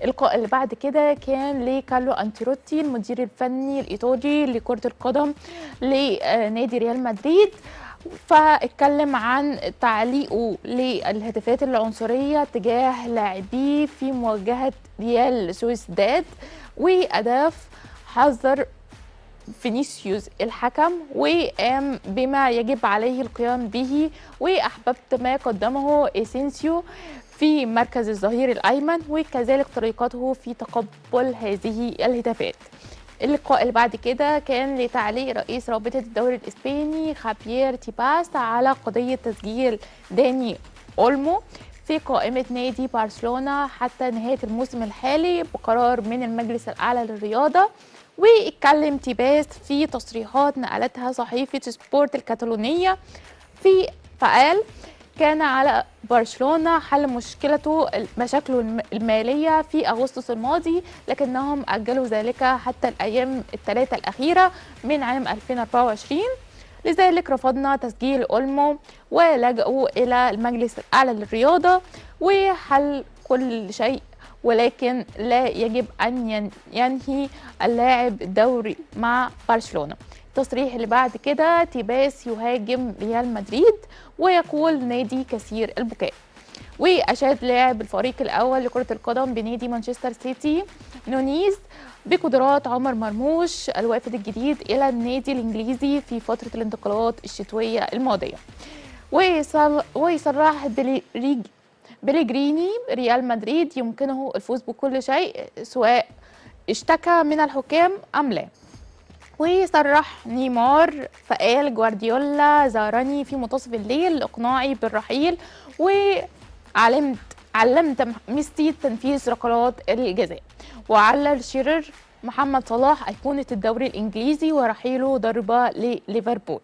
اللقاء اللي بعد كده كان لكارلو أنتيلوتي المدير الفني الإيطالي لكرة القدم لنادي ريال مدريد، فاتكلم عن تعليقه للهتافات العنصرية تجاه لاعبيه في مواجهة ريال سويسداد، وأضاف حذر فينيسيوس الحكم وقام بما يجب عليه القيام به، وأحببت ما قدمه إيسينسيو في مركز الظهير الأيمن وكذلك طريقته في تقبل هذه الهتافات. اللقاء اللي بعد كده كان لتعليق رئيس رابطة الدوري الإسباني خابير تيباس على قضية تسجيل داني أولمو في قائمة نادي برشلونة حتى نهاية الموسم الحالي بقرار من المجلس الأعلى للرياضة. واتكلم تيباس في تصريحات نقلتها صحيفة سبورت الكتالونية فقال كان على برشلونة حل مشاكله المالية في أغسطس الماضي، لكنهم أجلوا ذلك حتى الأيام الثلاثة الأخيرة من عام 2024. لذلك رفضنا تسجيل أولمو ولجأوا إلى المجلس الأعلى للرياضة وحل كل شيء، ولكن لا يجب أن ينهي اللاعب الدوري مع برشلونة. التصريح اللي بعد كده تيباس يهاجم ريال مدريد ويقول نادي كثير البكاء، وأشاد لاعب الفريق الأول لكرة القدم بنادي مانشستر سيتي نونيز بقدرات عمر مرموش الوافد الجديد إلى النادي الإنجليزي في فترة الانتقالات الشتوية الماضية. ويصرح بليجريني ريال مدريد يمكنه الفوز بكل شيء سواء اشتكى من الحكام أم لا. وصرح نيمار فقال جوارديولا زارني في منتصف الليل لإقناعي بالرحيل، علمت ميسي تنفيذ ركلات الجزاء. وعلل شيرر محمد صلاح أيقونة الدوري الإنجليزي ورحيله ضربة لليفربول.